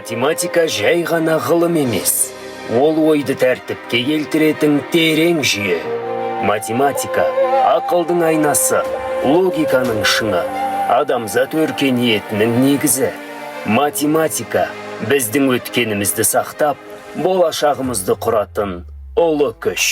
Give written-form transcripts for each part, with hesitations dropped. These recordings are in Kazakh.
Математика жай ғана ғылым емес. Ол ойды тәртіпке келтіретін терең жүйе. Математика – ақылдың айнасы, логиканың шыңы, адамзат өркениетінің негізі. Математика – біздің өткенімізді сақтап, болашағымызды құратын ұлы күш.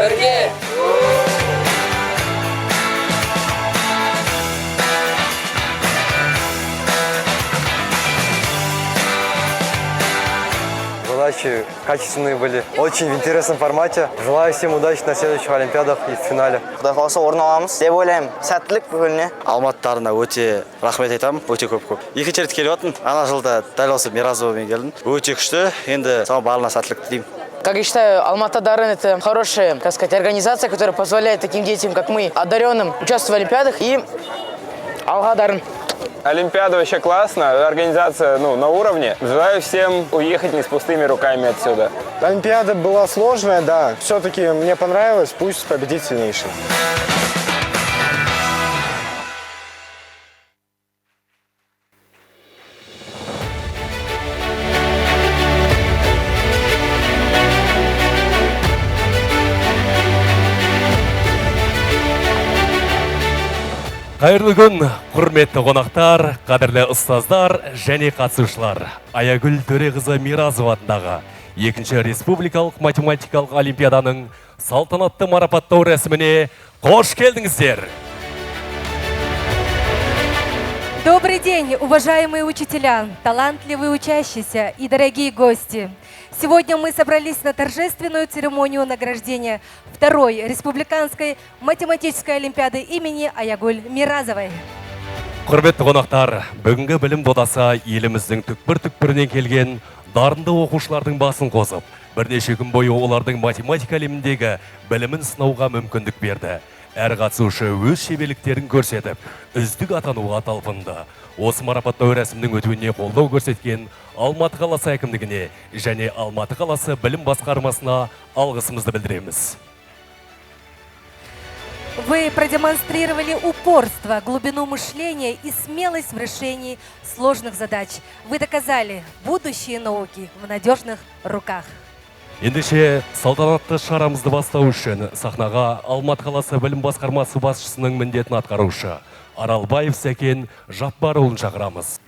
Бірге! Задачи качественные были, очень в интересном формате. Желаю всем удачи на следующих Олимпиадах и в финале. Құдай қаласа орын аламыз деп ойлаймын. Сәттілік бүгініне. Алматыларына өте рахмет айтамын, өте көп. Екінші рет келіп отырмын. Ана жылда дәл осы Миразовамен келдім. Өте күшті. Енді соған барлығына сәттілік тілеймін. Как я считаю, Алмата Дарын – это хорошая, так сказать, организация, которая позволяет таким детям, как мы, одаренным, участвовать в Олимпиадах. И Алга Дарын. Олимпиада вообще классно, организация на уровне. Желаю всем уехать не с пустыми руками отсюда. Олимпиада была сложная, да. Все-таки мне понравилось, пусть победит сильнейший. Қайырлы күн, құрметті қонақтар, қадірлі ұстаздар және қатысушылар. Аягүл Төреқызы Миразова атындағы екінші республикалық математикалық олимпиаданың салтанатты марапаттау рәсіміне қош келдіңіздер. Добрый день, уважаемые учителя, талантливые учащиеся и дорогие гости. Сегодня мы собрались на торжественную церемонию награждения второй республиканской математической олимпиады имени Аягуль Миразовой. Құрметті қонақтар, бүгінгі білім додасы еліміздің түкпір-түкпірінен келген дарынды оқушылардың басын қосып, бірнеше күн бойы олардың математика әлеміндегі білімін сынауға мүмкіндік берді. Әр қатысушы өз шеберліктерін көрсетіп, үздік атануға талпынды. Осы марапаттау рәсімнің өтуіне қолдау көрсеткен Алматы қаласы әкімдігіне және Алматы қаласы білім басқармасына алғысымызды білдіреміз. Вы продемонстрировали упорство, глубину мышления и смелость в решении сложных задач. Вы доказали будущее науки в надежных руках. Ендеше салтанатты шарамызды бастау үшін сахнаға Алматы қаласы білім басқармасы басшысының міндетін атқарушы Аралбаев Сәкен Жаппарұлын шақырамыз.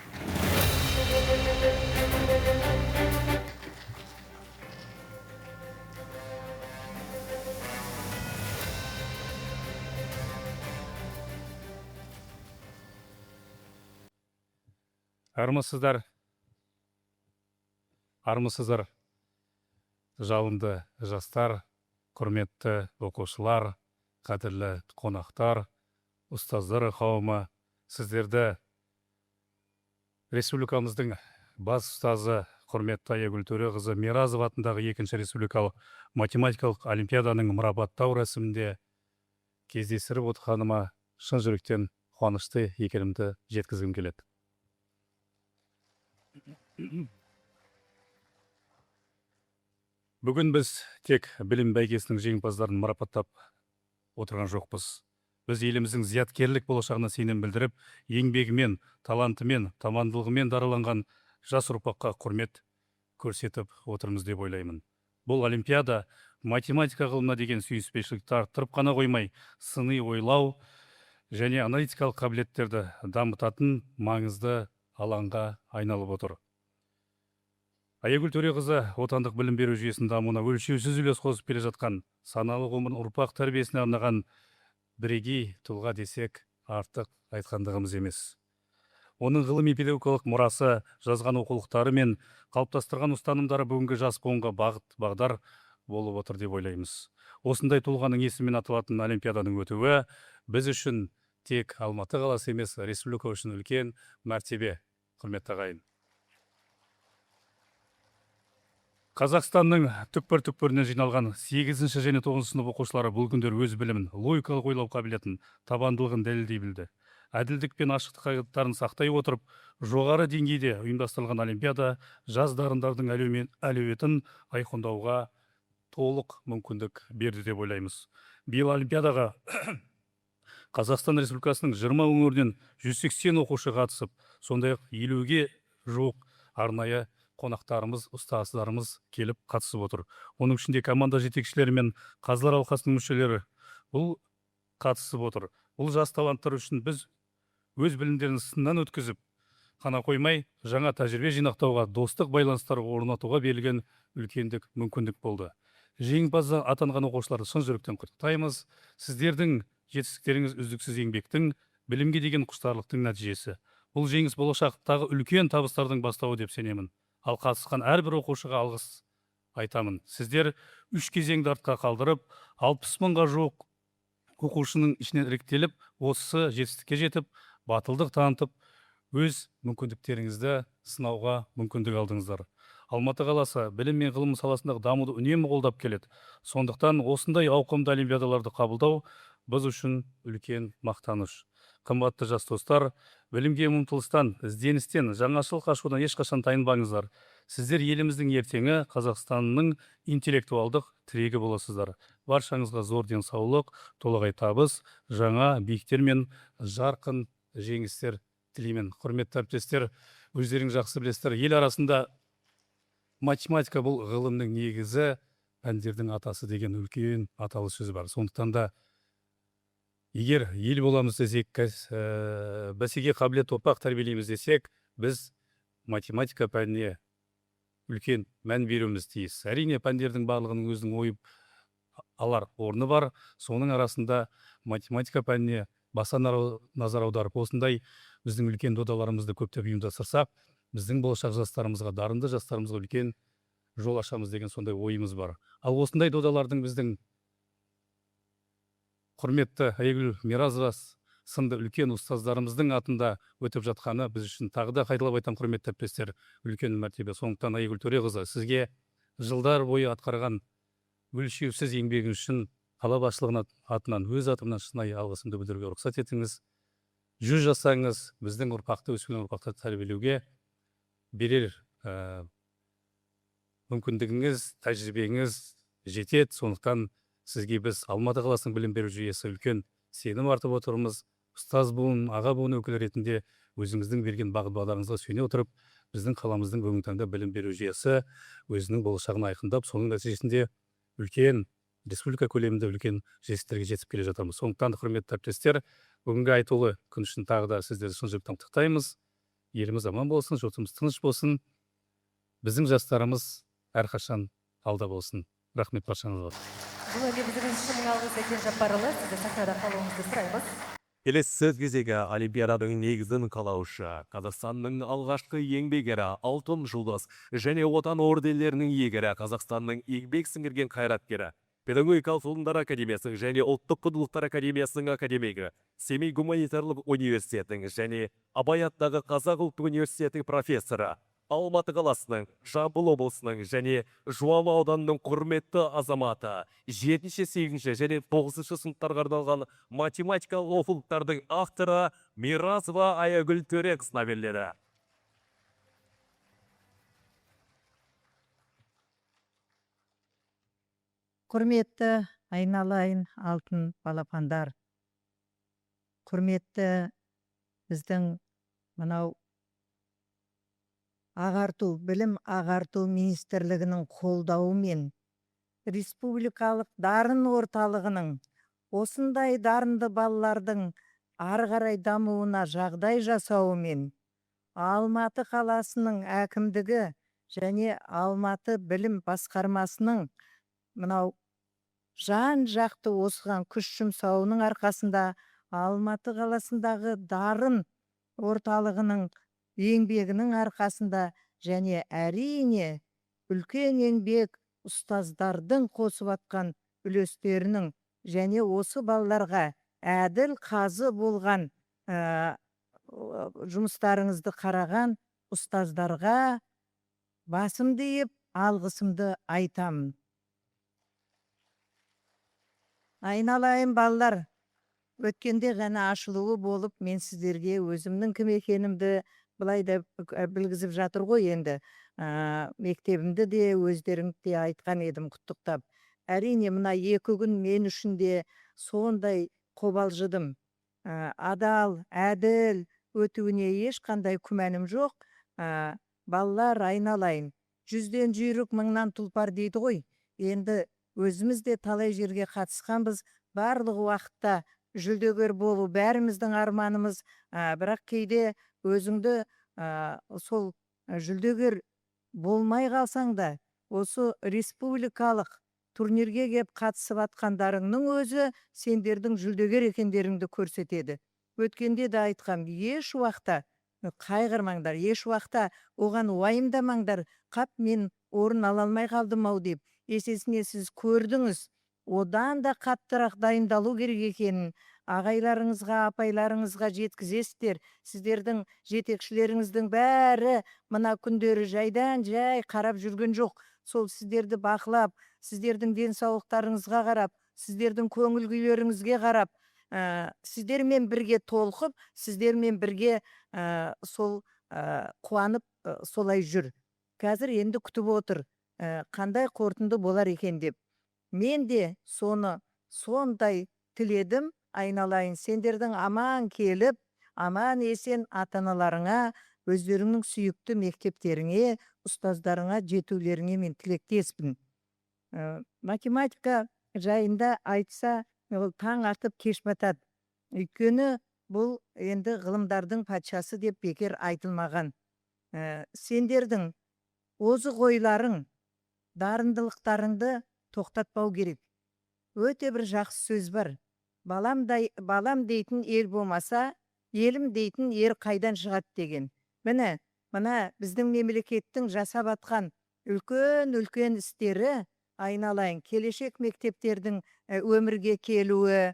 Армысыздар, жалынды жастар, құрметті оқушылар, қадірлі қонақтар, ұстаздар қауымы, сіздерді республикамыздың бас ұстазы құрметті Аягүл Төреқызы Миразова атындағы екінші республикалық математикалық олимпиаданың марапаттау рәсімінде кездестіріп отырғаныма шын жүректен қуанышты екенімді жеткізгім келеді. Бүгін біз тек білім бәйгесінің жеңімпаздарын марапаттап отырған жоқпыз. Біз еліміздің зияткерлік болашағына сенім білдіріп, еңбегімен, талантымен, тамандылығымен дараланған жас ұрпаққа құрмет көрсетіп отырмыз деп ойлаймын. Бұл олимпиада математика ғылымына деген сүйіспеншілікті арттырып қана қоймай, сыни ойлау және аналитикалық қабілеттерді дамытатын маңызды алаңға айналып отыр. Аягүл Төреқызы отандық білім беру жүйесінің дамуына өлшеусіз үлес қосып келе жатқан, саналы ғұмыр ұрпақ тәрбиесіне арнаған бірегей тұлға десек артық айтқандығымыз емес. Оның ғылыми педагогикалық мұрасы, жазған оқулықтары мен қалыптастырған ұстанымдары бүгінгі жас буынға бағдар болып отыр деп ойлаймыз. Осындай тұлғаның есімімен аталатын олимпиаданың өтуі біз үшін тек Алматы қаласы емес, республика үшін үлкен мәртебе, құрметті ағайын. Қазақстанның түкпір-түкпірінен жиналған 8-ші және 9-шы сынып оқушылары бұл күндер өз білімін, логикалық ойлау қабілетін, табандылығын дәлелдей білді. Әділдік пен ашықтық қағидаттарын сақтай отырып, жоғары деңгейде ұйымдастырылған олимпиада жас дарындардың әлеуетін айқындауға толық мүмкіндік берді деп ойлаймыз. Биыл олимпиадаға Қазақстан Республикасының 20 өңірінен 180 оқушы қатысып, сондай-ақ 50-ге жуық арнайы қонақтарымыз, ұстаздарымыз келіп қатысып отыр. Оның ішінде команда жетекшілері мен қазылар алқасының мүшелері бұл қатысып отыр. Бұл жас таланттар үшін біз өз білімдерін сыннан өткізіп қана қоймай, жаңа тәжірибе жинақтауға, достық байланыстар орнатуға берілген үлкендік мүмкіндік болды. жеңімпаз атанған оқушыларды шын жүректен құттықтаймыз. Сіздердің жетістіктеріңіз үздіксіз еңбектің, білімге деген құштарлықтың нәтижесі. Бұл жеңіс болашақтағы үлкен табыстардың бастауы деп сенемін. Ал қатысқан әрбір оқушыға алғыс айтамын. Сіздер 3 кезеңді артқа қалдырып, 60 мыңға жуық оқушының ішінен іріктеліп, осы жетістікке жетіп, батылдық танытып, өз мүмкіндіктеріңізді сынауға мүмкіндік алдыңыздар. Алматы қаласы білім мен ғылым саласындағы дамуды үнемі қолдап келеді. Сондықтан осындай ауқымды олимпиадаларды қабылдау біз үшін үлкен мақтаныш. Қымбатты жас достар, білімге ұмтылыстан, ізденістен, жаңашылық ашудан ешқашан тайынбаңыздар. Сіздер еліміздің ертеңі, Қазақстанның интеллектуалдық тірегі боласыздар. Баршаңызға зор денсаулық, толағай табыс, жаңа биіктер мен жарқын жеңістер тілеймін. Құрметті әріптестер, өздеріңіз жақсы білесіздер, ел арасында математика бұл ғылымның негізі, пәндердің атасы деген үлкен аталы сөз бар. Сондықтан да егер ел боламыз десек, бәсекеге қабілет ұрпақ тәрбиелейміз десек, біз математика пәніне үлкен мән беруіміз тиіс. Әрине, пәндердің барлығының өзінің ойып алар орны бар. Соның арасында математика пәніне баса назар аударып, осындай біздің үлкен додаларымызды көптеп ұйымдастырсақ, біздің болашақ жастарымызға, дарынды жастарымызға үлкен жол ашамыз деген сондай ойымыз бар. Ал осындай додалардың біздің құрметті Айгүл Миразова сынды үлкен ұстаздарымыздың атында өтіп жатқаны біз үшін тағы да қайталап айтам, құрметті әріптестер, үлкен мәртебе. Сондықтан Айгүл Төреқызы, сізге жылдар бойы атқарған өлшеусіз еңбегіңіз үшін қала басшылығының атынан, өз атымнан шынайы алғысымды білдіруге рұқсат етіңіз. 100 жасаңыз біздің ұрпақты, өскелең ұрпақты тәрбиелеуге берер мүмкіндігіңіз, тәжірибеңіз жетеді. Сондықтан сізге біз Алматы қаласының білім беру жүйесі үлкен сенім артып отырмыз. Ұстаз буын, аға буын өкілі ретінде өзіңіздің берген бағыт бағдарыңызға сүйене отырып, біздің қаламыздың бүгінгі таңда білім беру жүйесі өзінің болашағын айқындап, соның нәтижесінде үлкен республика көлемінде үлкен жетістіктерге жетіп келе жатырмыз. Сондықтан, құрметті әріптестер, бүгінгі айтулы күн үшін тағы да сіздерді шын жүректен құттықтаймыз. Еліміз аман болсын, жұртымыз тыныш болсын. Біздің жастарымыз әрқашан алда болсын. Рахмет баршаңызға. Бұл әлеміздің шын алғыс екен Жаппарұлы, сізді сахнада қалуыңызды сұраймыз. Келесі сөз кезегі Олимпиаданың негізін қалаушы, Қазақстанның алғашқы еңбек ері алтын жұлдыз және отан ордендерінің иегері, Қазақстанның еңбек сіңірген қайраткері, педагогикалық ғылымдар академиясының және ұлттық құндылықтар академиясының академигі, Семей гуманитарлық университетінің және Абай атындағы Қазақ ұлттық университетінің профессоры, Алматы қаласының, Жамбыл облысының және Жуалы ауданының құрметті азаматы, 7-ші, 8-ші және 9-ші сыныптарға арналған математикалық оқулықтардың авторы Миразова Айгүл Төреқызына беріледі. Құрметті айналайын алтын балапандар, құрметті біздің мынау білім ағарту министрлігінің қолдауымен республикалық дарын орталығының осындай дарынды балалардың ары қарай дамуына жағдай жасауымен Алматы қаласының әкімдігі және Алматы білім басқармасының мынау жан жақты осыған күш жұмсауының арқасында Алматы қаласындағы дарын орталығының еңбегінің арқасында және әрине үлкен еңбек ұстаздардың қосып атқан үлестерінің және осы балаларға әділ қазы болған жұмыстарыңызды қараған ұстаздарға басымды иіп алғысымды айтамын. Айналайын балалар, өткенде ғана ашылуы болып, мен сіздерге өзімнің кім екенімді былай да білгізіп жатыр ғой енді. Мектебімді де өздеріңді де айтқан едім құттықтап. Әрине, мына 2 күн мен үшін де сондай қобалжыдым. Адал, әділ өтуіне ешқандай күмәнім жоқ. Балалар, айналайын, 100-ден жүйрік, 1000-нан тұлпар дейді ғой. Енді өзіміз де талай жерге қатысқанбыз, барлық уақытта жүлдегер болу бәріміздің арманымыз, бірақ кейде өзіңді сол жүлдегер болмай қалсаң да, осы республикалық турнирге кеп қатысып атқандарыңның өзі сендердің жүлдегер екендеріңді көрсетеді. Өткенде де айтқам, еш уақытта қайғырмаңдар, еш уақытта оған уайымдамаңдар, қап мен орын ала алмай қалдым ау деп. Есесіне сіз көрдіңіз, одан да қаттырақ дайындалу керек екенін ағайларыңызға, апайларыңызға жеткізесіздер. Сіздердің жетекшілеріңіздің бәрі мына күндері жайдан жай қарап жүрген жоқ. Сол сіздерді бақылап, сіздердің денсаулықтарыңызға қарап, сіздердің көңіл күйлеріңізге қарап, сіздермен бірге толқып, сіздермен бірге сол қуанып солай жүр. Қазір енді күтіп отыр, қандай қорытынды болар екен деп. Мен де соны сондай тіледім, айналайын, сендердің аман келіп, аман есен ата-аналарыңа, өздеріңнің сүйікті мектептеріңе, ұстаздарыңа жетулеріңе мен тілектеспін. Математика жайында айтса, ол таң атып кеш батады. Өйткені бұл енді ғылымдардың патшасы деп бекер айтылмаған. Сендердің озық ойларың, дарындылықтарыңды тоқтатпау керек. Өте бір жақсы сөз бар. Балам дейтін ел болмаса, елім дейтін ер қайдан шығады деген. Міне біздің мемлекеттің жасап атқан үлкен істері, айналайын, келешек мектептердің өмірге келуі,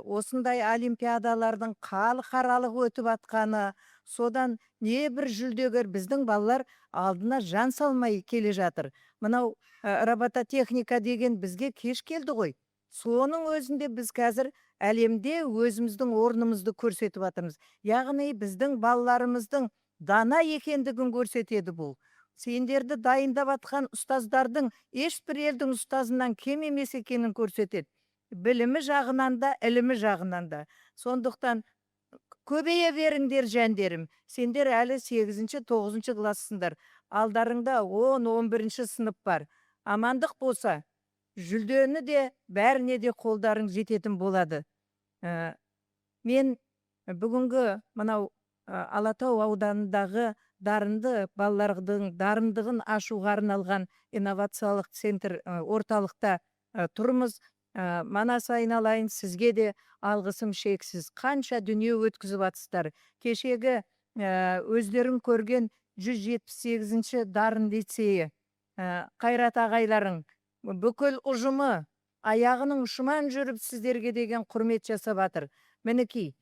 осындай олимпиадалардың халықаралық өтіп атқаны, содан не бір жүлдегер біздің балалар алдына жан салмай келе жатыр. Мынау робототехника деген бізге кеш келді ғой. Соның өзінде біз қазір әлемде өзіміздің орнымызды көрсетіп атырмыз. Яғни біздің балаларымыздың дана екендігін көрсетеді бұл. Сендерді дайындап атқан ұстаздардың ешбір елдің ұстазынан кем емес екенін көрсетеді. Білімі жағынан да, ілімі жағынан да. Сондықтан көбейе беріңдер жәндерім. Сендер әлі 8-9 классысыңдар. Алдарыңда 10-11 сынып бар. Амандық болса, жүлдені де бәріне де қолдарың жететін болады. Мен бүгінгі мынау Алатау ауданындағы дарынды балалардың дарындығын ашуға арналған инновациялық центр орталықта тұрмыз. Манас айналайын, сізге де алғысым шексіз. Қанша дүние өткізіп атсыздар. Кешегі өздерің көрген 178-ші дарын лицейі, Қайрат ағайларың, бүкіл ұжымы аяғының ұшымен жүріп сіздерге деген құрмет жасап атыр. Мінекей,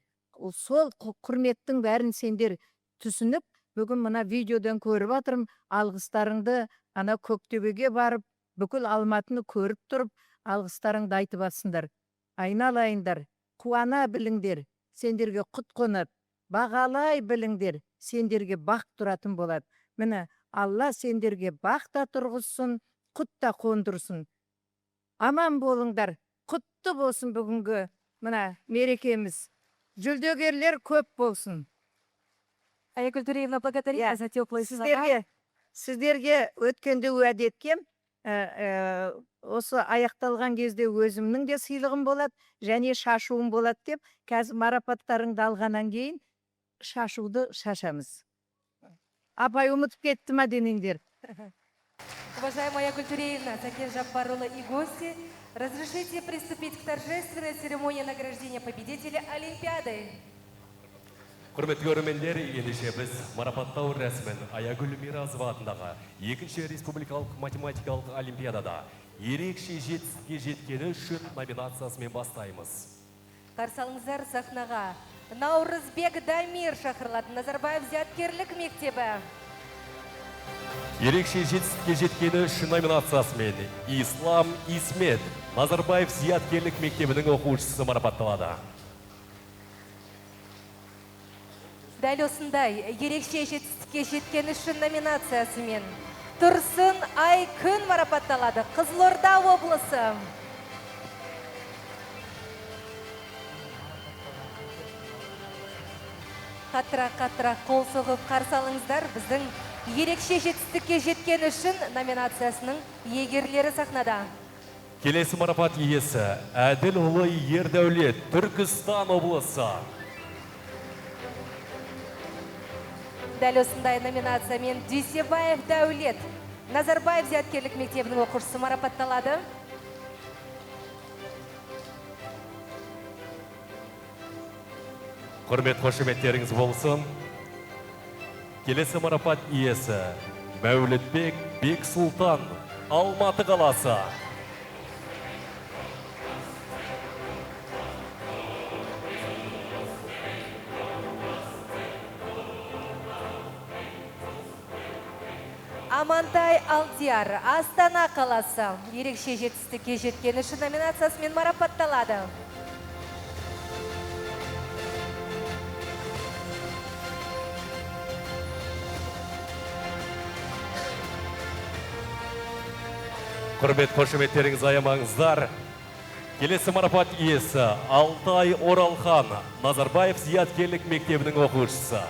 сол құрметтің бәрін сендер түсініп, бүгін мына видеодан көріп атырым, алғыстарыңды ана Көктөбеге барып, бүкіл Алматыны көріп тұрып, алғыстарыңды айтып атсыңдар. Айналайындар, қуана біліңдер, сендерге құт қонып, бағалай біліңдер, сендерге бақ тұратын болады. Міне, Алла сендерге бақ та тұрғызсын, құт та қондырсын. Аман болыңдар, құтты болсын бүгінгі мына мерекеміз. Жүлдегерлер көп болсын. Аягүл Туреевна, благодарим за теплые слова. Сіздерге өткенде уәде еткем, осы аяқталған кезде өзімнің де сыйлығым болады, және шашуым болады деп, қазір марапаттарыңды алғаннан кейін шашуды шашамыз. Апай ұмытып кетті ма денеңдер? Уважаемая Аягүл Туреевна, Закир Жаппарұлы и гости, разрешите приступить к торжественной церемонии награждения победителя Олимпиады. Құрметті көрермендер, ендеше біз марапаттау рәсімін Аягүл Миразова атындағы 2-ші республикалық математикалық олимпиадада ерекше жетістікке жеткені үшін номинациясымен бастаймыз. Қарсы алыңыздар сахнаға Наурызбек Дамир шақырылады, Назарбаев зияткерлік мектебі. Ерекше жетістікке жеткені үшін номинациясымен Ислам Исмет, Назарбаев зияткерлік мектебінің оқушысы марапатталады. Дәл осындай ерекше жетістікке жеткен үшін номинациясымен Тұрсын Айкүн марапатталады, Қызылорда облысы. Қатырақ қол соғып қарсы алыңыздар, біздің ерекше жетістікке жеткен үшін номинациясының иегерлері сахнада. Келесі марапат иесі Әділұлы Ердәулет, Түркістан облысы. Дәл осындай номинациямен Дүйсебаев Дәулет, Назарбаев зияткерлік мектебінің оқушысы марапатталады. Құрмет қошеметтеріңіз болсын. Келесі марапат иесі Мәулітбек Бексұлтан, Алматы қаласы. Амантай Алдияр, Астана қаласы. Ерекше жетістікке жеткен үшін номинациясымен марапатталады. Құрмет қошеметтеріңіз аямаңыздар. Келесі марапат иесі Алтай Оралхан, Назарбаев зияткерлік мектебінің оқушысы.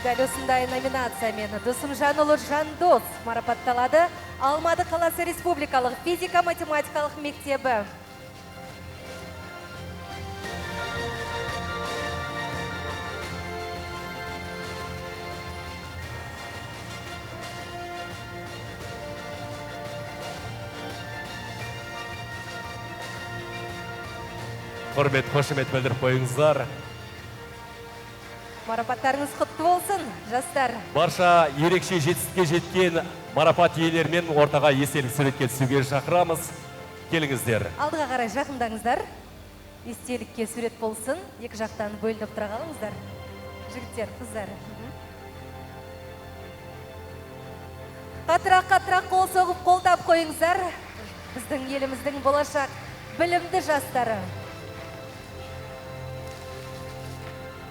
Дәл осындай номинациямен Досымжанұлы Жандос марапатталады. Алматы қаласы республикалық физика-математикалық мектебі. Құрмет қошемет білдіріп қойыңыздар. Марапаттарыңыз құтты болсын, жастар. Барша ерекше жетістікке жеткен марапат иелерімен ортаға естелік суретке түсуге шақырамыз. Келіңіздер. Алдыға қарай жақындаңыздар. Естелікке сурет болсын. Екі жақтан бөлініп тұра қалыңыздар. Жігіттер, қыздар. Қатырақ қол соғып қолдап қойыңыздар. Біздің еліміздің болашақ білімді жастары.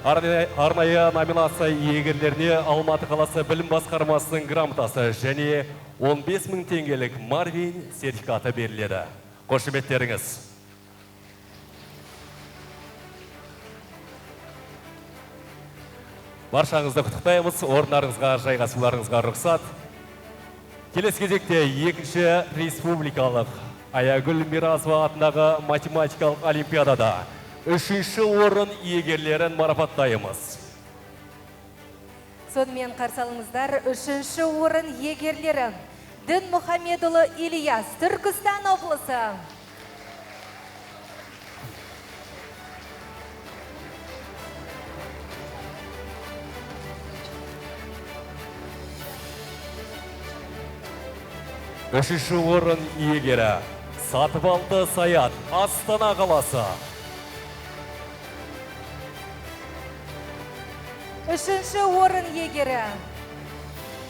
Арнайы номинация иегерлеріне Алматы қаласы білім басқармасының грамотасы және 15 000 теңгелік Марвин сертификаты беріледі. Қошеметтеріңіз. Баршаңызды құттықтаймыз, орындарыңызға жайғасуларыңызға рұқсат. Келесі кезекте екінші республикалық Аягүл Миразова атындағы математикалық олимпиадада үшінші орын иегерлерін марапаттаймыз. Сонымен қарсы алыңыздар, үшінші орын иегерлері Дін Мұхамедұлы Ильяс, Түркістан облысы. Үшінші орын иегері Сатыбалды Саят, Астана қаласы. Үшінші орын иегері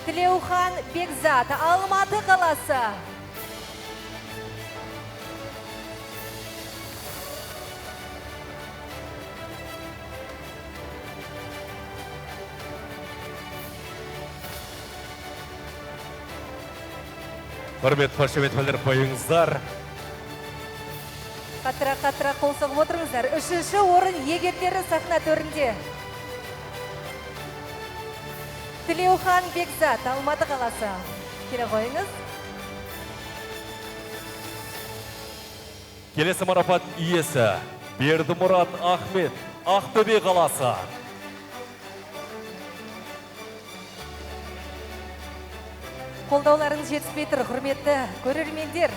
Тілеухан Бекзат, Алматы қаласы. Құрмет қошемет білдіріп қойыңыздар. Қатырақ қол соғып отырыңыздар. Үшінші орын иегерлері сахна төрінде. Тілеухан Бекзат, Алматы қаласы. Келе қойыңыз. Келесі марапат иесі Бердімұрат Ахмет, Ақтөбе қаласы. Қолдауларыңыз жетіспей тұр, құрметті көрермендер.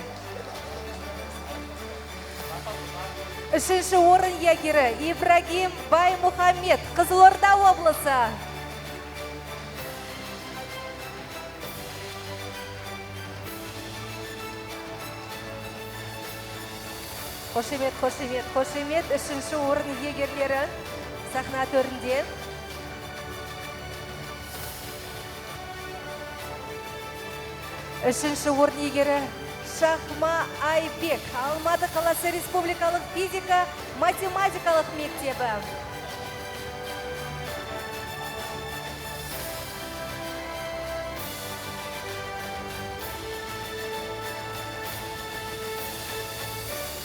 Үшінші орын иегері Ибрагим Баймұхамед, Қызылорда облысы. Қошемет, үшінші орын иегерлері сахна төрінде. Үшінші орын иегері Шахма Айбек, Алматы қаласы республикалық физика-математикалық мектебі.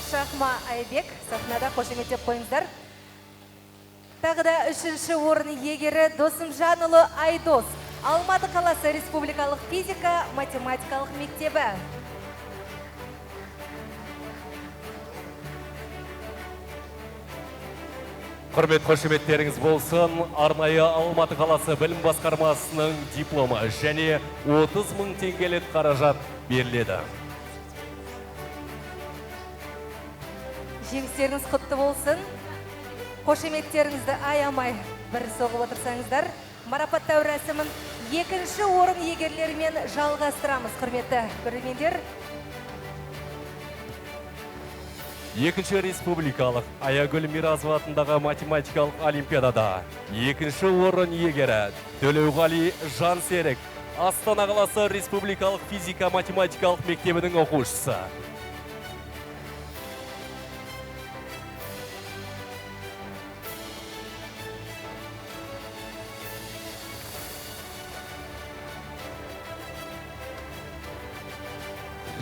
Шахма Айбек, сахнада қошеметтеп қойыңыздар. Тағы да үшінші орын иегері Досымжанұлы Айдос, Алматы қаласы республикалық физика-математикалық мектебі. Құрмет қошеметтеріңіз болсын, арнайы Алматы қаласы білім басқармасының дипломы және 30 000 теңгелік қаражат беріледі. Жеңістеріңіз құтты болсын. Қошеметтеріңізді аямай бір соғып отырсаңыздар, марапаттау рәсімін екінші орын иегерлерімен жалғастырамыз, құрметті көрермендер. Екінші республикалық Аягүл Миразова атындағы математикалық олимпиадада екінші орын иегері Төлеуғали Жансерік, Астана қаласы республикалық физика-математикалық мектебінің оқушысы.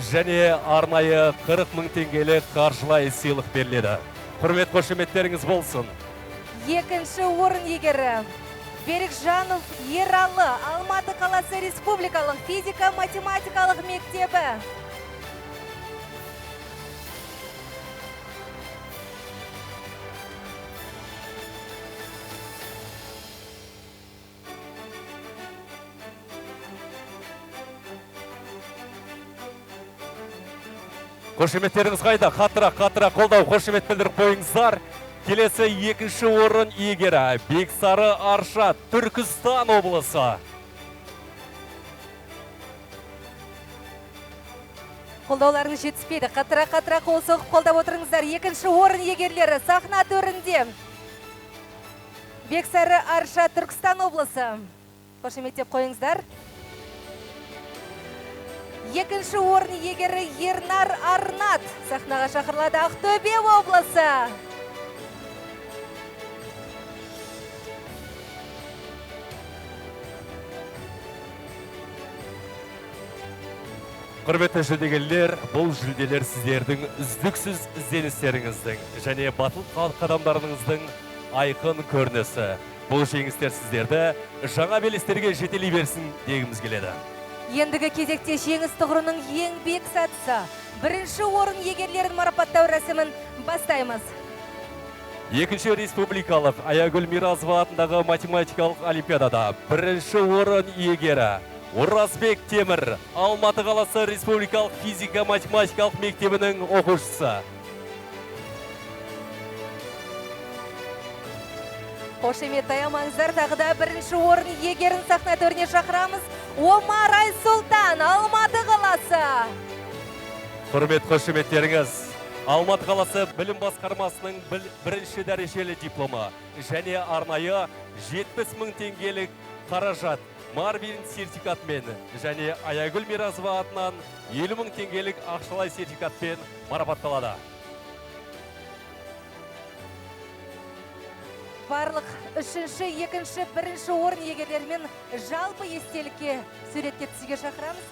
Және арнайы 40 мың теңгелік қаржылай сыйлық беріледі. Құрмет қошеметтеріңіз болсын. Екінші орын иегері Берікжанов Ералы, Алматы қаласы республикалық физика-математикалық мектебі. Қошеметтеріңіз қайда? Қаттырақ қолдау қошемет білдіріп қойыңыздар. Келесі екінші орын иегері Бексары Аршат, Түркістан облысы. Қолдауларыңыз жетіспейді. Қаттырақ қол соғып қолдап отырыңыздар. Екінші орын иегерлері сахна төрінде. Бексары Аршат, Түркістан облысы. Қошеметтеп қойыңыздар. Екінші орын иегері Ернар Арнат, сахнаға шақырылады, Ақтөбе облысы. Құрметті жүлдегерлер, бұл жүлделер сіздердің үздіксіз ізденістеріңіздің және батыл қадамдарыңыздың айқын көрінісі. Бұл жеңістер сіздерді жаңа белестерге жетелей берсін дегіміз келеді. Ендігі кезекте жеңіс тұғырының ең биік сатысы. Бірінші орын иегерлерін марапаттау рәсімін бастаймыз. Екінші республикалық Аягүл Миразова атындағы математикалық олимпиадада бірінші орын иегері Оразбек Темір, Алматы қаласы республикалық физика-математикалық мектебінің оқушысы. Қошемет аямаңыздар, тағыда бірінші орын иегерін сахна төріне шақырамыз. Омар Айсұлтан, Алматы қаласы. Құрмет қошеметтеріңіз, Алматы қаласы білім басқармасының бірінші дәрежелі дипломы және арнайы 70 мың теңгелік қаражат Марвин сертификатмен және Аягүл Миразова атынан 50 мың теңгелік ақшалай сертификатпен марапатталады. Барлық үшінші, екінші, бірінші орын иегерлерімен жалпы естелікке суретке түсуге шақырамыз.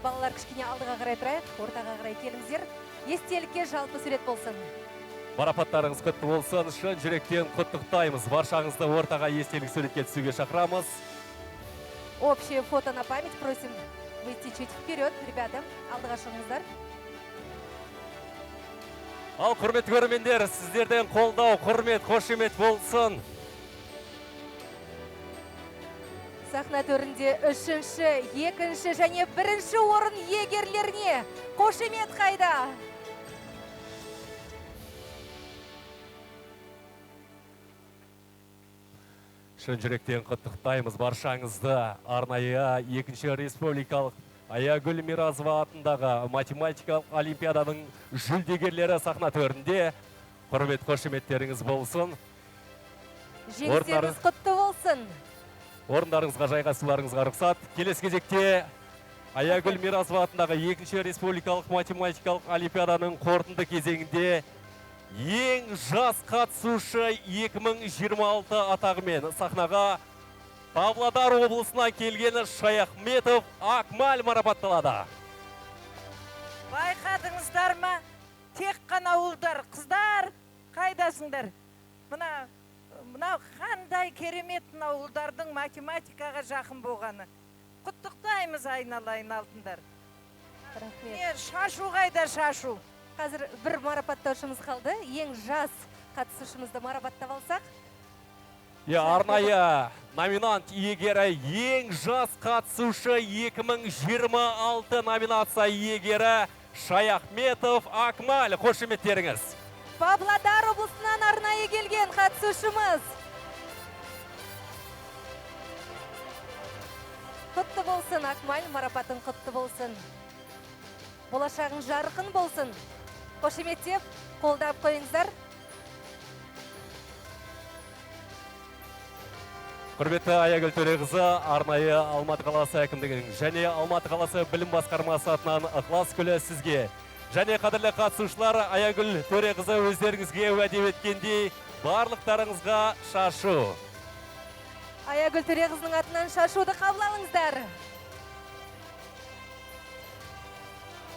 Балалар кішкене алдыға қарай тұрайық, ортаға қарай келіңіздер. Естелікке жалпы сурет болсын. Марапаттарыңыз құтты болсын, шын жүректен құттықтаймыз. Баршаңызды ортаға естелік суретке түсуге шақырамыз. Общее фото на память просим выйти чуть вперед, ребята, алдыға шығыңыздар. Ал құрмет көрермендер, сіздерден қолдау, құрмет, қошемет болсын. Сахна төрінде үшінші, екінші және бірінші орын иегерлеріне қошемет қайда. Шын жүректен құттықтаймыз баршаңызды. Арнайы екінші республикалық Аягүл Миразова атындағы математикалық олимпиаданың жүлдегерлері сахна төрінде. Құрмет қошеметтеріңіз болсын. Жеңістеріңіз құтты болсын. Орындарыңызға жайғасуларыңызға рұқсат. Келесі кезекте Аягүл Миразова атындағы екінші республикалық математикалық олимпиаданың қорытынды кезеңінде ең жас қатысушы 2026 атағымен сахнаға Павлодар облысына келген Шаяхметов Акмал марапатталады. Байқадыңыздар ма? Тек қана ұлдар, қыздар, қайдасыңдар? Мына қандай керемет ұлдардың математикаға жақын болғаны. Құттықтаймыз айналайын алтындар. Рахмет. Шашу қайда шашу? Қазір бір марапаттаушымыз қалды. Ең жас қатысушымызды марапаттап алсақ. Арнайы номинант иегері ең жас қатысушы 2026 номинация иегері Шаяхметов Акмал. Қошеметтеріңіз. Павлодар облысынан арнайы келген қатысушымыз. Құтты болсын, Акмал, марапатың құтты болсын. Болашағың жарқын болсын. Қошеметтеп, қолдап қойыңыздар. Құрметті Аягүл Төреқызы, арнайы Алматы қаласы әкімдігінің және Алматы қаласы білім басқармасы атынан ықылас гүлі сізге. Және қадірлі қатысушылар, Аягүл Төреқызы өздеріңізге уәде еткендей барлықтарыңызға шашу. Аягүл Төреқызының атынан шашуды қабыл алыңыздар.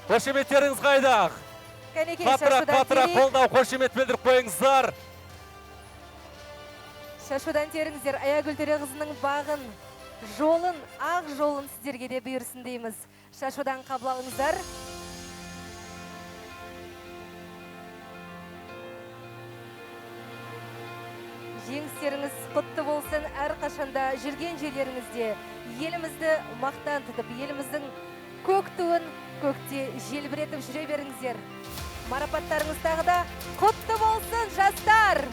Қошеметтеріңіз қайдақ? Қатырақ қолдау қошемет білдіріп қойыңыздар. Шашудан теріңіздер, Аягүл Төреқызының бағын, жолын, ақ жолын сіздерге де бұйырсын дейміз. Шашудан қабыл алыңыздар. Жеңістеріңіз құтты болсын, әрқашанда жүрген жерлеріңізде елімізді мақтан тұтып, еліміздің көк туын көкте желбіретіп жүре беріңіздер. Марапаттарыңыз тағы да құтты болсын, жастар!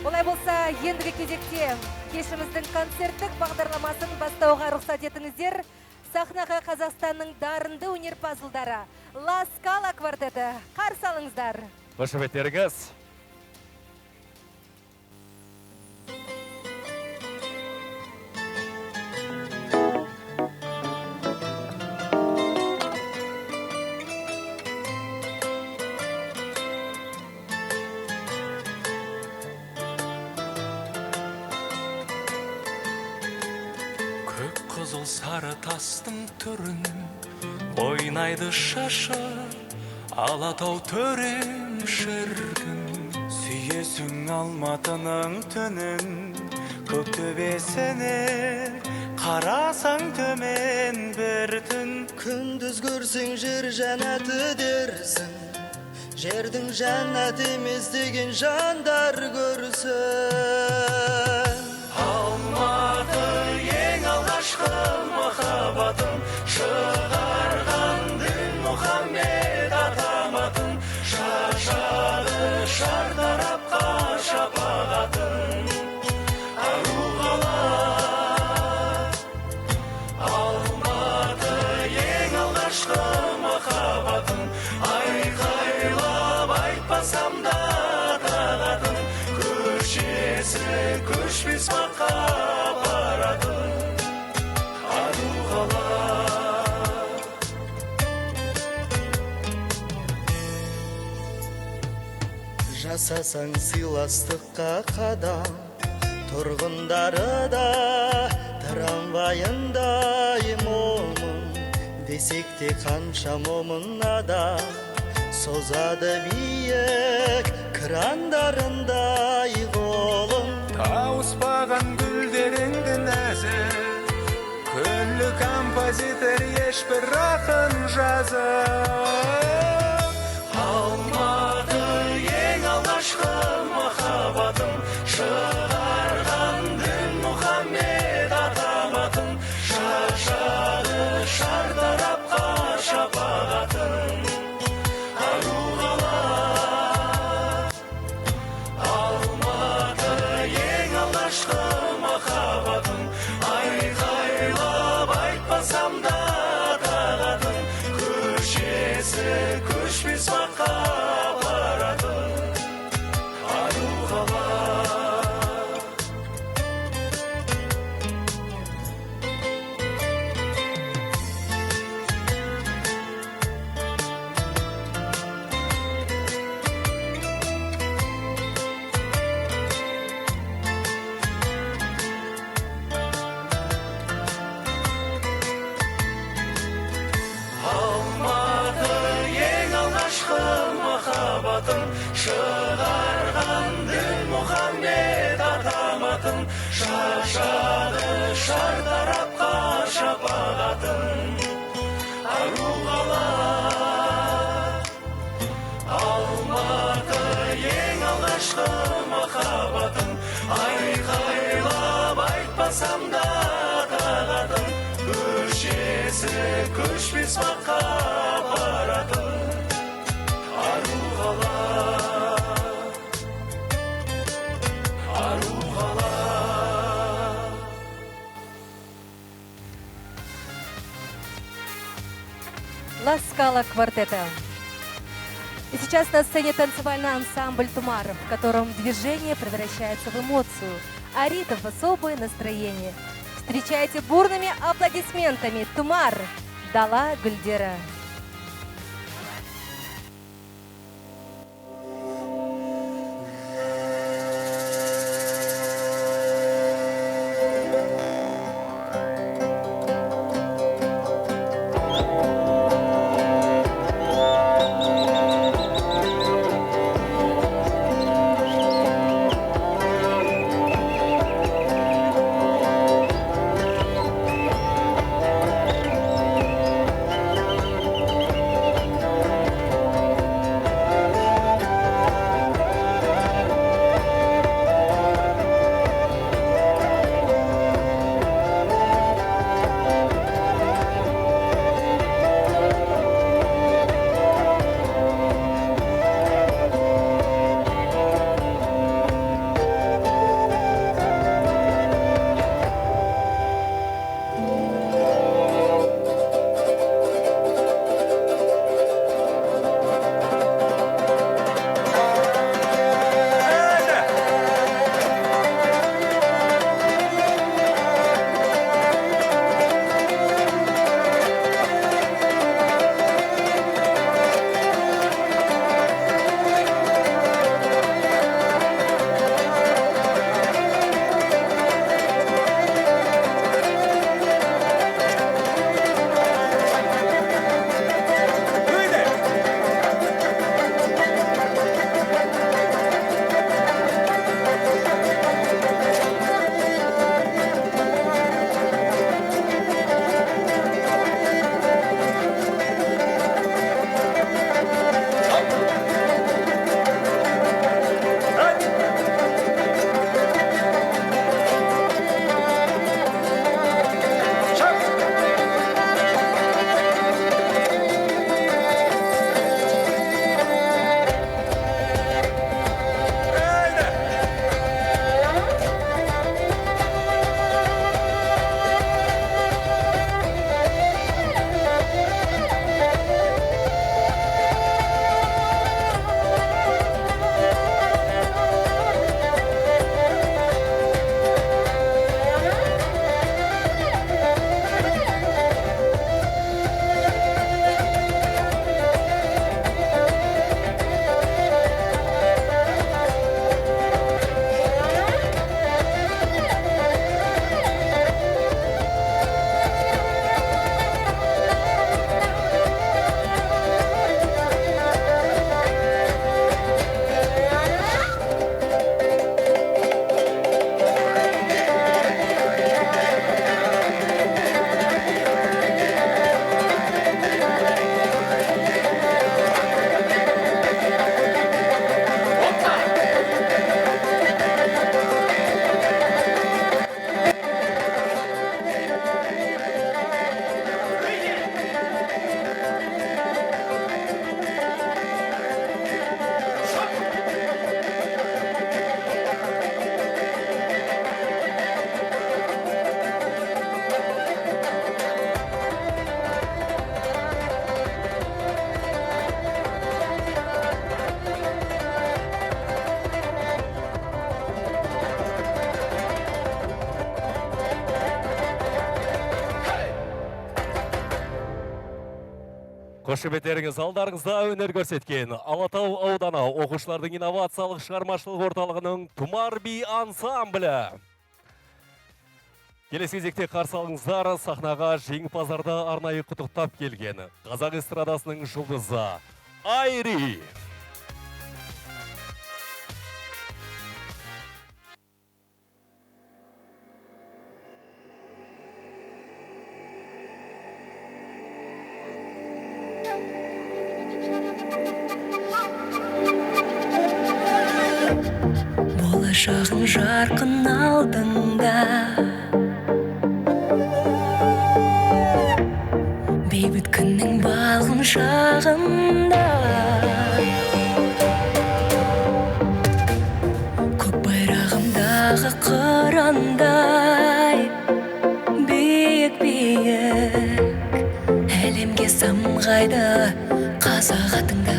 Олай болса, ендігі кезекте кешіміздің концерттік бағдарламасын бастауға рұқсат етіңіздер. Сахнаға Қазақстанның дарынды өнерпазылдары Ла Скала квартеті қарсы алыңыздар. Қошеметтеріңіз. Қызыл сары тастың түрін ойнайды шашы, Алатау төрем шіркін. Сүйесің Алматының түнін, көк төбесіне қарасаң төмен бір түн. Күндіз көрсең жер жәннаты дерсің, жердің жәннаты емес деген жандар көрсін. Алматы ең алғашқы махаббатым, шығарған дін Мұхаммед атаматын, шашады шартарапқа шапағатын. Ару қала Алматы ең алғашқы махаббатым, айқайлап айтпасам да тағатын. Көшесі көшпес баққа баратын ару қала. Жасасаң сыйластыққа қадам, тұрғындары да трамвайындай момын. Десек те қанша момын адам созады биік крандарындай қолын. Тауыспаған гүлдеріңді нәзір, күллі композитор ешбір ақын жазып. Алматы ең алғашқы махаббатым, шығарған дін Мұхаммед атаматын, шашады шартарапқа шапағатын. Ару қала Алматы ең алғашқы махаббатым, айқайлап айтпасам да тағатын. Көшесі көшпес баққа баратын ару қала. Махаббатым, шығарған дін Мұхаммед атаматын, шашады шартарапқа шапағатын. Ару қала Алматы ең алғашқы махаббатым, айқайлап айтпасам да тағатын. Көшесі көшпес баққа баратын Ла Скала квартета. И сейчас на сцене танцевальный ансамбль «Тумар», в котором движение превращается в эмоцию, а ритм в особое настроение. Встречайте бурными аплодисментами «Тумар» Дала Гульдера. Қошеметтеріңіз алдарыңызда өнер көрсеткен Алатау ауданы оқушылардың инновациялық шығармашылық орталығының Тұмар би ансамблі. Келесі кезекте қарсы алыңыздар сахнаға жеңімпаздарды арнайы құттықтап келген қазақ эстрадасының жұлдызы Айри. Болашағың жарқын алдыңда, бейбіт күннің балғын шағында, көк байрағымдағы қырандай, биік-биік әлемге самға жалғайды қазақ атыңда.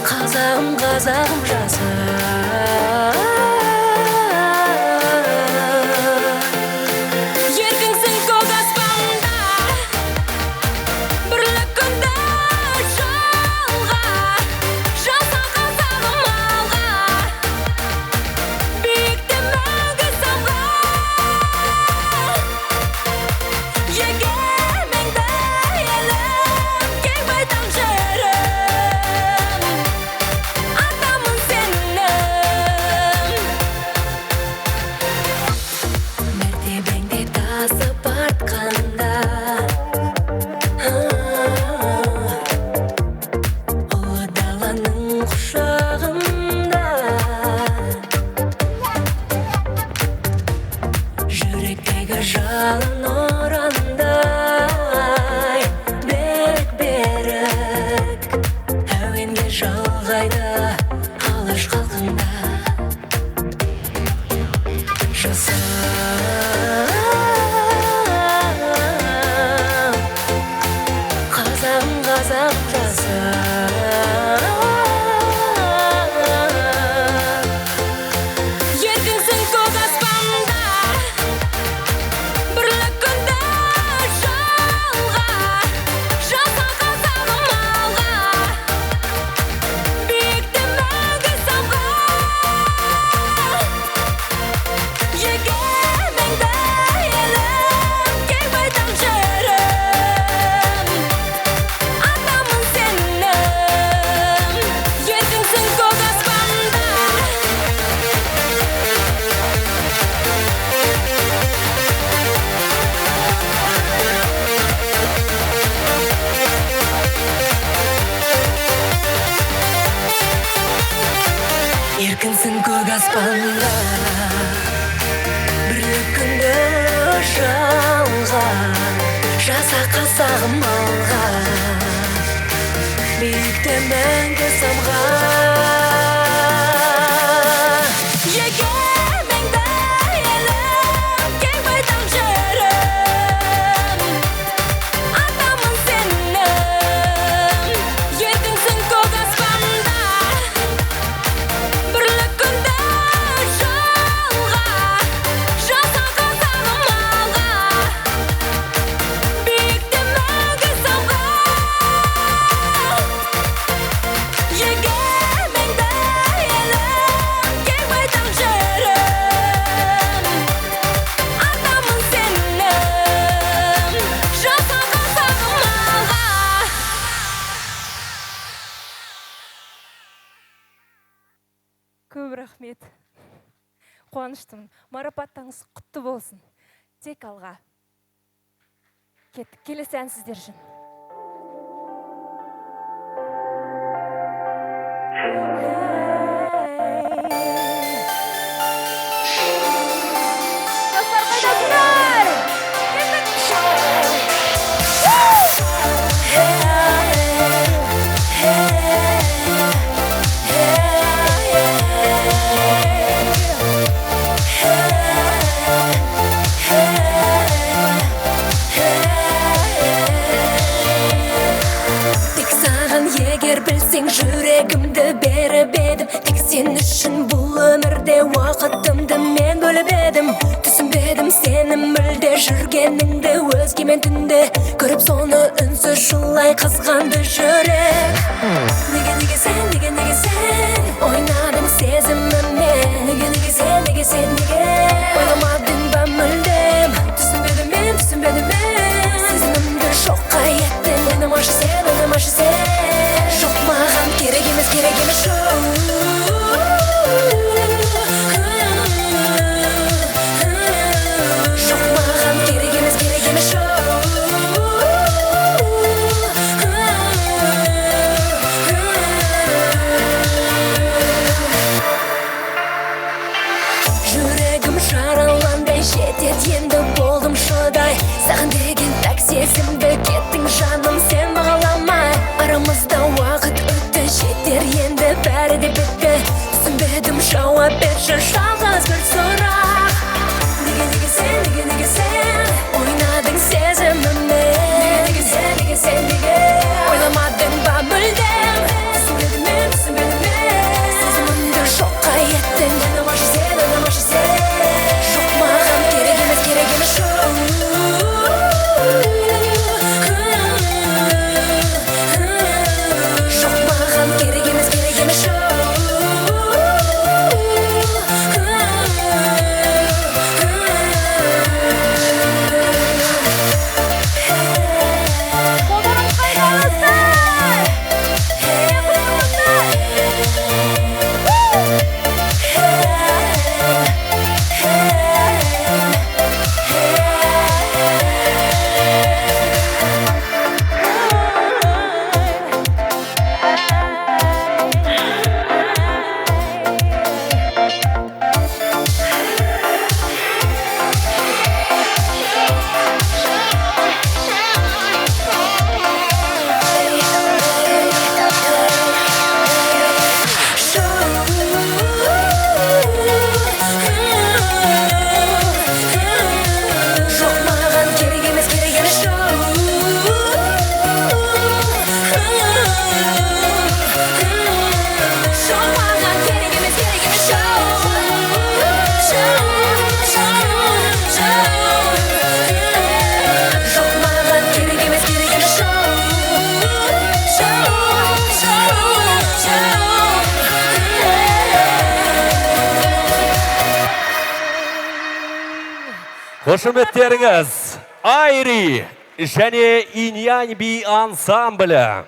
Қазағым, қазағым жаса. Еркінсің көк аспанда, бірлік күнді жалға. Жаса қазағым алға, биікте мәңгі самға. Егеменді елім, кең байтақ жерім, атамын сенім. Мәртебеңде тасып артқанда, ұлы даланың құшағында, жүректегі жалын орандай берік әуенге жалғайды алаш халқында. Жаса қазағым, қазағым жаса. Еркінсің көк аспанда, бірлік күнді жалға. Жаса қазағым алға, биікте мәңгі самға. Егеменді елім, кең байтақ жерім, атамын сенім. Еркінсің көк аспанда. Еркінсің көк аспанда, бірлік күнді жалға. Жаса қазағым алға, биікте мәңгі самға. Егеменді елім, кең байтақ жерім, атамын сенім. Еркінсің көк аспанда, бірлік күнді жалға. Жаса қазағым алға, биікте мәңгі самға. Егеменді елім, кең байтақ жерім, атамын сенім. Жаса қазағым алға. Көп рахмет. Қуаныштымын. Марапаттарыңыз құтты болсын. Тек алға. Кеттік. Келесі ән сіздер үшін. Достар, қайдасыңдар? Тек саған егер білсең жүрегімді беріп едім. Тек сен үшін бұл өмірде уақытымды мен бөліп едім. Түсінбедім сені мүлде жүргеніңді, өзгемен түнде көріп соны үнсіз жылай қызғанды жүрек. Неге сен ойнадың сезіміммен? Неге сен ойламадың ба мүлдем? Түсінбедім мен сезімімді жоққа еттің. Ойнамашы сен жоқ маған керек емес шоу. Жоқ маған керек емес шоу. Жүрегім жараландай жетет енді болдым шыдай. Саған деген пәк сезімді кеттің жаным сен бағаламай. Арамызда уақыт өтті жетер енді бәрі де бітті. Түсінбедім жауап берші жалғыз Қошеметтеріңіз Айри және Иньянь би ансамблі.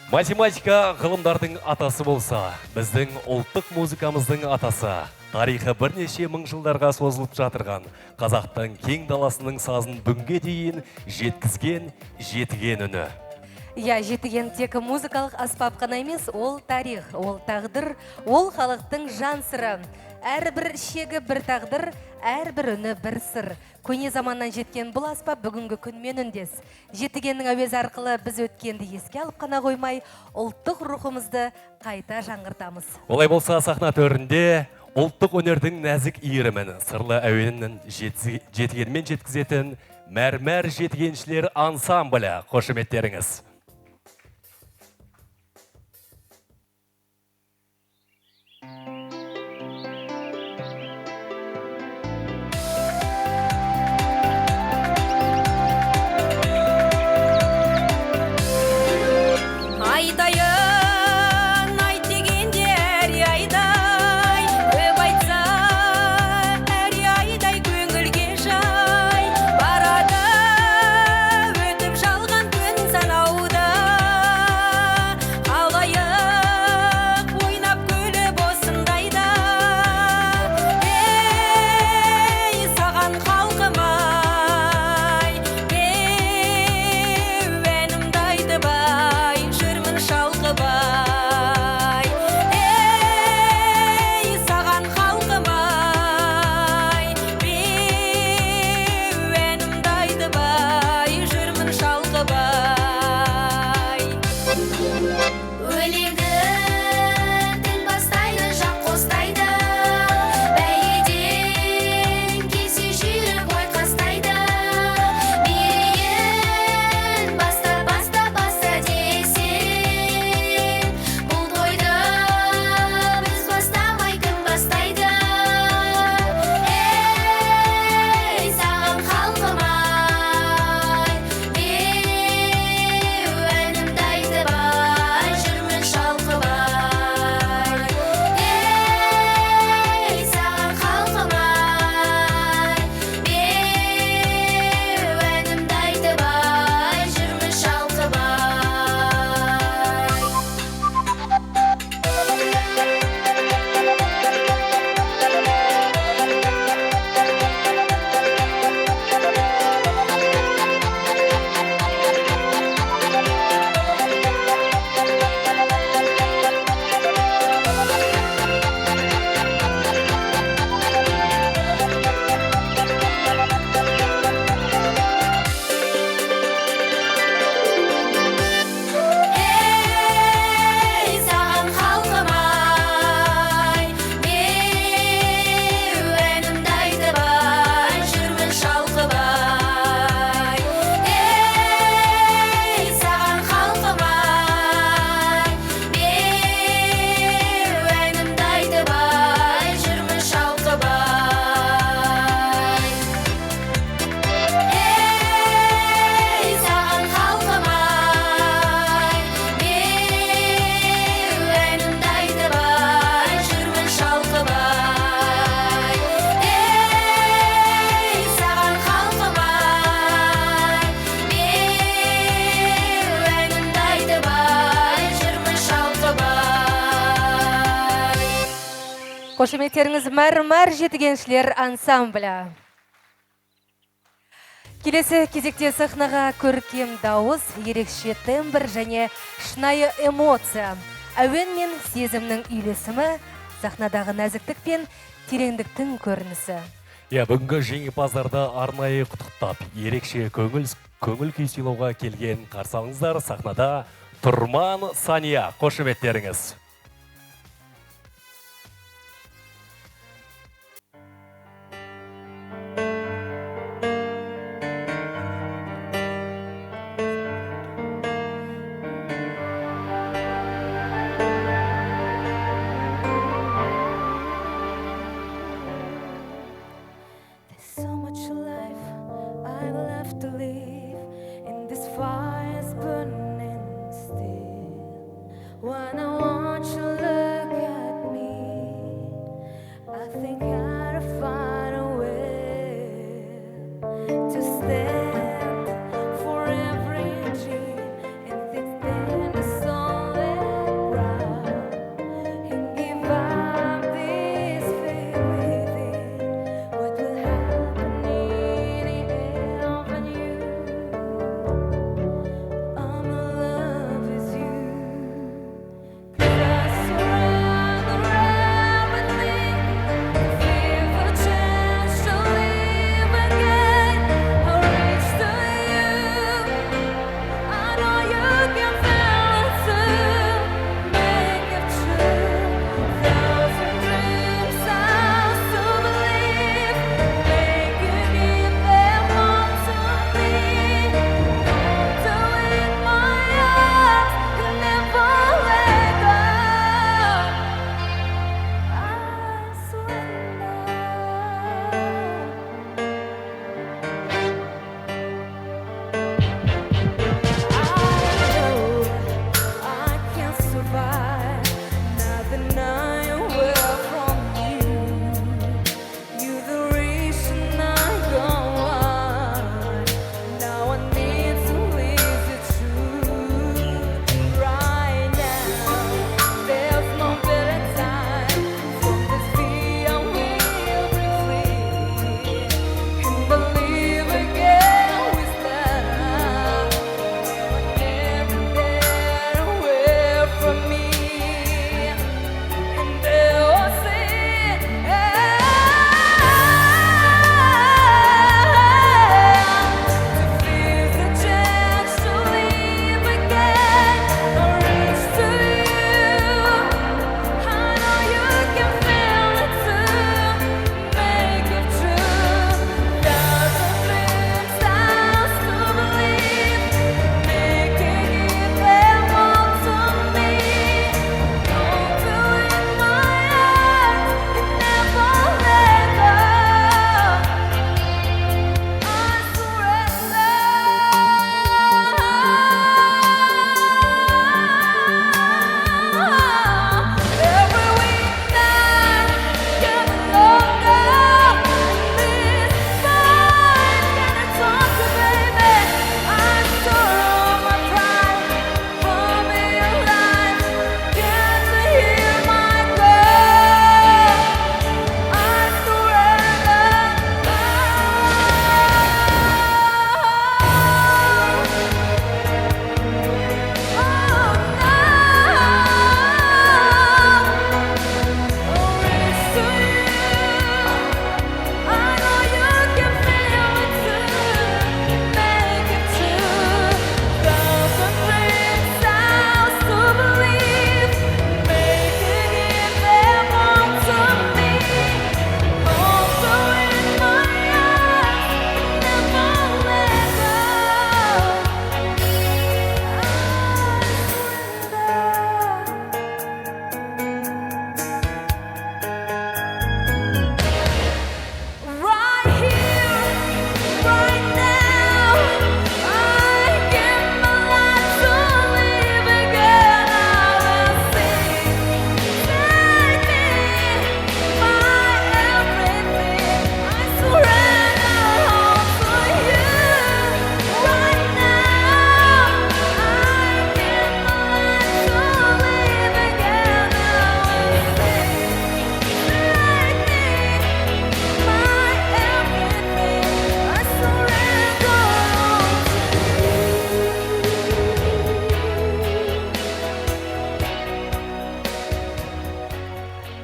Математика ғылымдардың атасы болса, біздің ұлттық музыкамыздың атасы. Тарихы бірнеше мың жылдарға созылып жатырған қазақтың кең даласының сазын бүгінге дейін жеткізген жетіген үні. Я, жетіген тек музыкалық аспап қана емес, ол тарих, ол тағдыр, ол халықтың жан сыры. Әрбір шегі бір тағдыр, әрбір үні бір сыр. Көне заманнан жеткен бұл аспап бүгінгі күнмен үндес. Жетігеннің әуезі арқылы біз өткенді еске алып қана қоймай, ұлттық рухымызды қайта жаңғыртамыз. Олай болса, сахна төрінде ұлттық өнердің нәзік иірімін, сырлы әуенінің жетігенмен жеткізетін мәрмәр жетігеншілер ансамблі. Қошеметтеріңіз. Қошеметтеріңіз мәрмәр жетігеншілер ансамблі. Келесі кезекте сахнаға көркем дауыс, ерекше тембр және шынайы эмоция. Әуен мен сезімнің үйлесімі, сахнадағы нәзіктік пен тереңдіктің көрінісі. Бүгінгі жеңімпаздарды арнайы құттықтап, ерекше көңіл күй сыйлауға келген қарсы алыңыздар. Сахнада Тұрман Сания. Қошеметтеріңіз. Think how to find a way.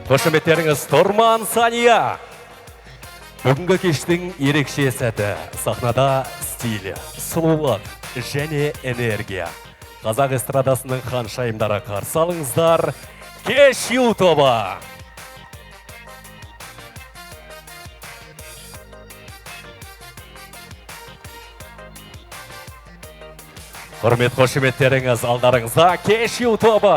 Қошеметтеріңіз Тұрман Сания. Бүгінгі кештің ерекше сәті сахнада стиль, сұлулық және энергия. Қазақ эстрадасының ханшайымдары қарсы алыңыздар. Кеш ю тобы. Құрмет қошеметтеріңіз алдарыңызда Кеш ю тобы.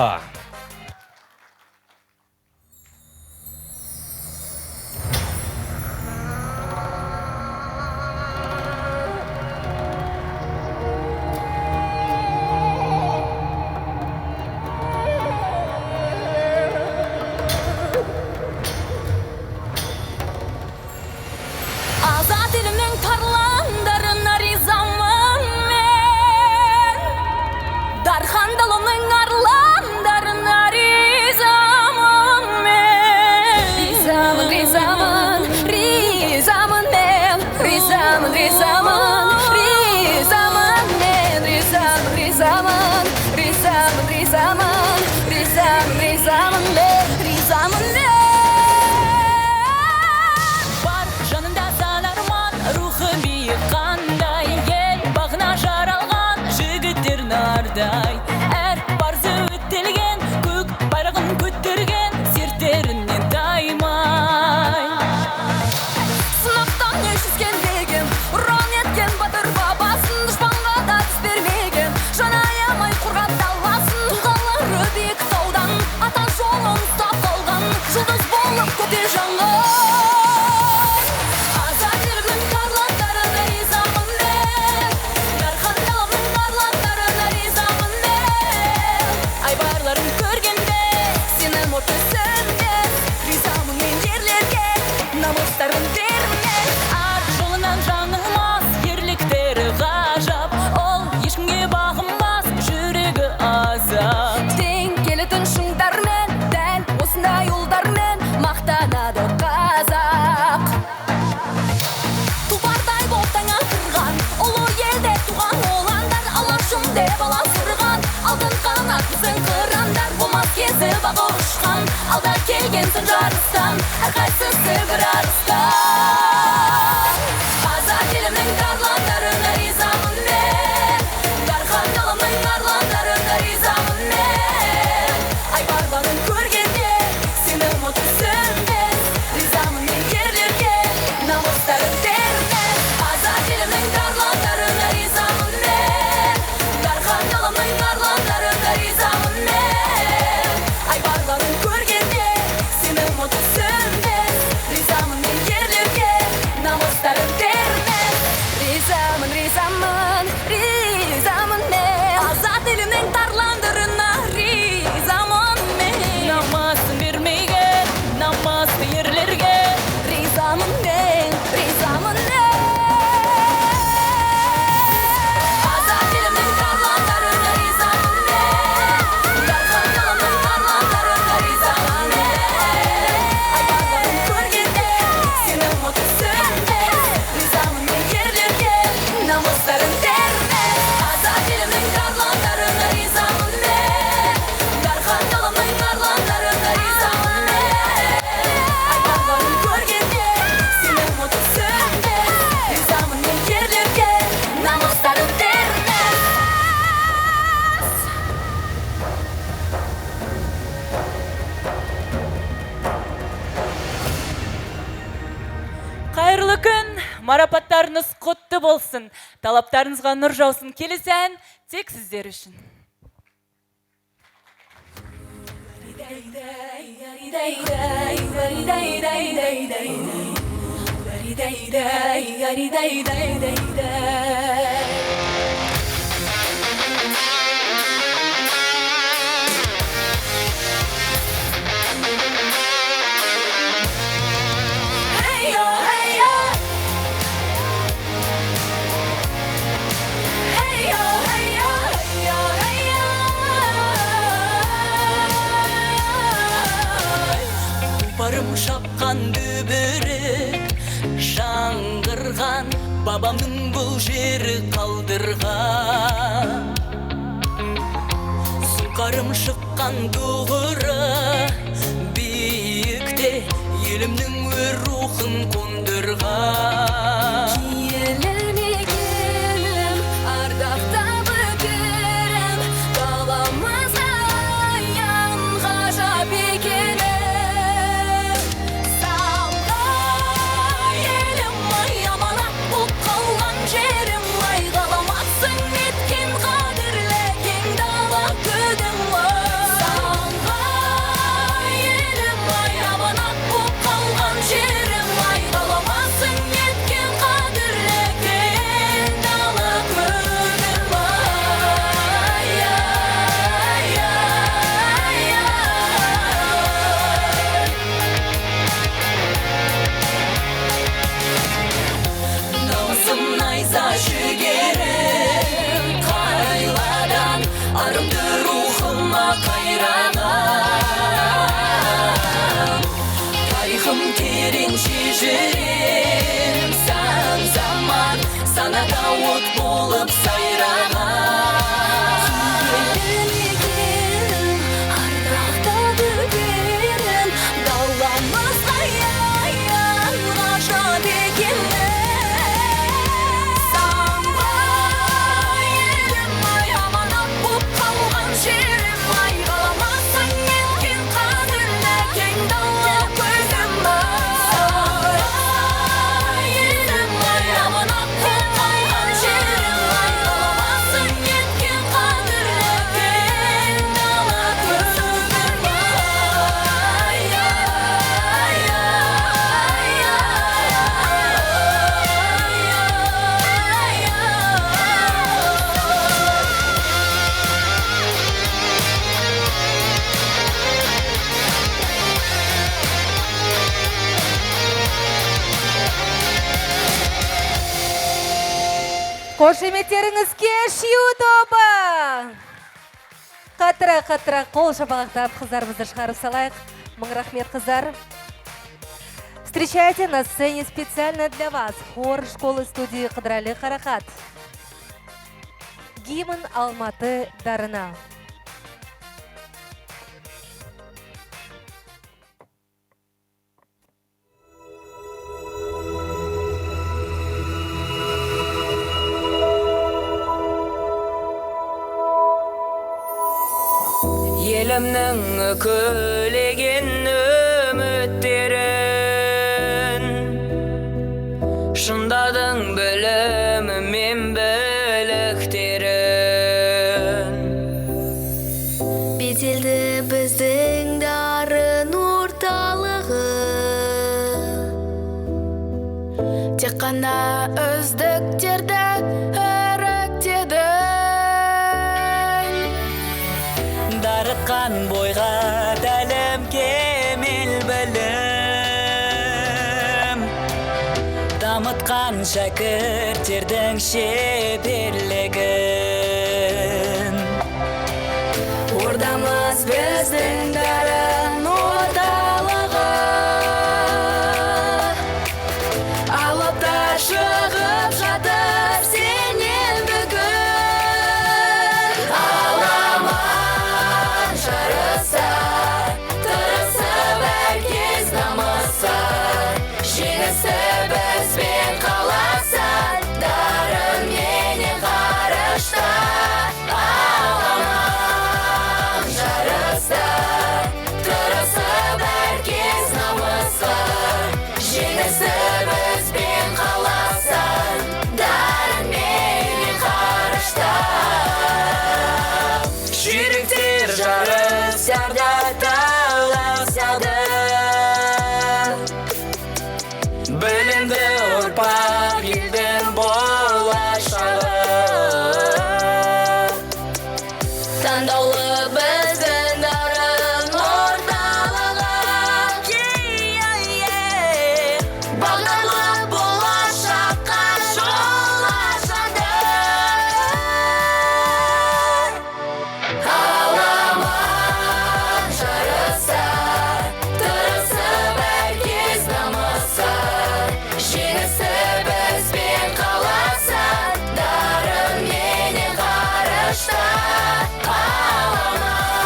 Azat elimden tarlanlarına rizamın men Darhan dalımın arlanlarına rizamın men Rizamın, rizamın, rizamın men Rizamın, rizamın, rizamın men Rizamın, rizamın, rizamın, rizamın Rizamın, rizamın men Rizamın men Жанында сан арман, рухы биік қандай Ел бағына жаралған жігіттер нардай Әр парзы өттелген, көк байрағын көтерген Серттерінен таймай Сынақтан өшіскен бегім, ұран еткен батыр бабасын Дұшпанға да түс бермеген, жан аямай қорғап даласын Тұлғалары биік таудан, ата жолын ұстап қалған Жұлдыз болып көте жанған Баға ұшқан, алда келгенсің жарыстан Әрқайсысы бір арыстан Қазақ елімнің тарландарына ризамын мен Дархан даламның арландарына ризамын мен Айбарларын көргенде сені ұмытысым мен Ризамын мен ерлерге намыстарын термен Қазақ елімнің тарландарына ризамын мен Дархан даламның арландарына ризамын мен Айбарларын көргенде сені ұмытысым мен Ризамын мен ерлерге намыстарын термен Ризамын, ризамын, ризамын мен Азат елімнің тарландырына ризамын мен Намасын бермеген, намасты ерлерге Ризамын мен, ризамын мен Азат елімнің тарландарына ризамын мен Дархан даламның арландарына ризамын мен Айбарларын көргенде сені ұмытысым мен Ризамын мен ерлерге намыстарын термен Азат елімнің тарландарына ризамын мен Дархан даламның арландарына ризамын мен Айбарларын көргенде сені ұмытысым мен Ризамын мен ерлерге намыстарын термен Қайырлы күн, марапаттарыңыз құтты болсын. Талаптарыңызға нұр жаусын. Келесі ән тек сіздер үшін. Барым шапқан дүбірі жаңғырған бабамның бұл жері қалдырған Сұңқарым шыққан тұғыры биік жолын қондырған. Киелі мекенім, ардақта бөкерім, даламызға аян ғажап екенім. Самға елім ай, аманат боп қалған жерім ай, ғаламатсың неткен қадірлі кең дала көгім ай. Самға елім ай, аманат боп қалған жерім ай, ғаламатсың неткен қадірлі кең дала көгім ай. Намысым найза жігерім, қайладан арымды рухыма қайраған. Тарихым терең шежірем, сан заман санада от болып сайраған. Киелі мекенім, ардақта бөкерім, даламызға аян ғажап екенім. Самға елім ай, аманат боп қалған жерім ай, ғаламатсың неткен қадірлі кең дала көгім ай. Елім ай, аманат боп қалған жерім ай, ғаламатсың неткен қадірлі кең дала көгім Қошеметтеріңізге шию тобы! Қатыра қол шапалақтап қыздарымызды шығарып салайық. Мың рахмет, қыздар. Встречайте на сцене специально для вас хор школы-студии Қыдырәлі Қарақат. Гимн Алматы дарына. Елімнің үкілеген үміттерін шыңдадың білімі мен біліктерін. Беделді біздің дарын орталығы, тек қана үздіктерді іріктедің. Дарытқан бойға тәлім кемел білім, дамытқан шәкірттердің шеберлігін. Ордамыз біздің дарын орталығы, алыпта шығып жатыр сенен бүгін. Аламан жарыса, тырысып әркез намыса, жеңісі бізбен қаласа, дарын менен ғарышта. Аламан жарыса, тырысып әркез намыса, жеңісі бізбен қаласа, дарын менен ғарышта. Жүйріктер жарысарда таласады, білімді ұрпақ елдің болашағы. Таңдаулы біздің дарын орталығы, бағдарлы болашаққа жол ашады. Аламан жарыса, тырысып әркез намыса, жеңісі бізбен қаласа, дарын менен ғарышта. Аламан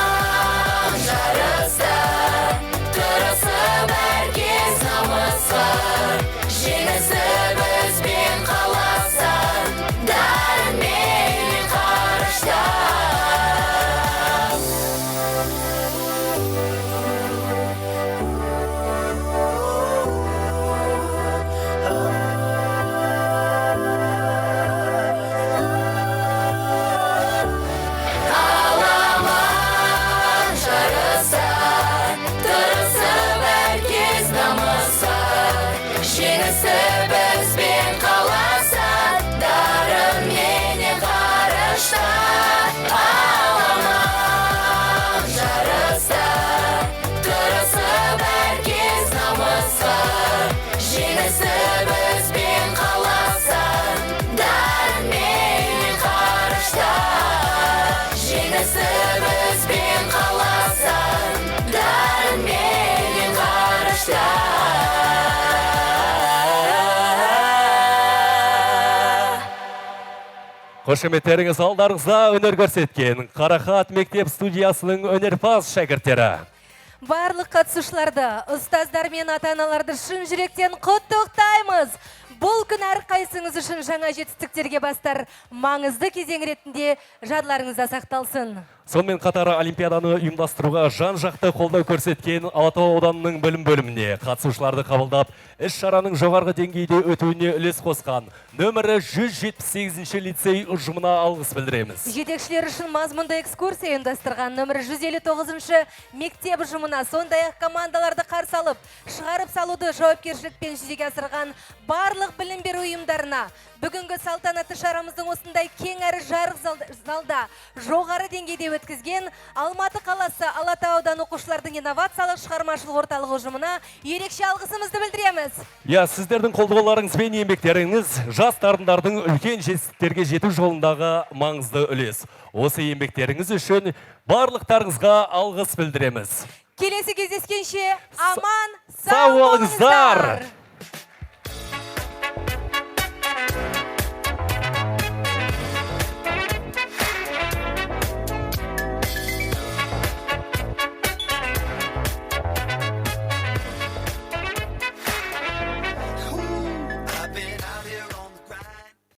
Қошеметтеріңіз алдарыңызда өнер көрсеткен Қарақат мектеп студиясының өнерпаз шәкірттері. Барлық қатысушыларды, ұстаздар мен ата-аналарды шын жүректен құттықтаймыз. Бұл күн әрқайсыңыз үшін жаңа жетістіктерге бастар маңызды кезең ретінде жадыларыңызда сақталсын. Сонымен қатар Олимпиаданы ұйымдастыруға жан-жақты қолдау көрсеткен Алатау ауданының білім бөліміне қатысушыларды қабылдап, іс-шараның жоғарғы деңгейде өтуіне үлес қосқан нөмірі 178-ші лицей ұжымына алғыс білдіреміз. Жетекшілер үшін мазмұнды экскурсия ұйымдастырған нөмірі 159-ші мектеп ұжымына, сондай-ақ командаларды қарсы алып, шығарып салуды жауапкершілікпен жүзеге асырған барлық білім беру ұйымдарына, бүгінгі салтанатты шарамыздың осындай кең әрі жарық залда жоғары деңгейде өткізген Алматы қаласы Алатау ауданы оқушылардың инновациялық шығармашылық орталығы ұжымына ерекше алғысымызды білдіреміз. Сіздердің қолдауларыңыз бен еңбектеріңіз жас дарындардың үлкен жетістіктерге жету жолындағы маңызды үлес. Осы еңбектеріңіз үшін барлықтарыңызға алғыс білдіреміз. Келесі кездескенше аман сау болыңыздар.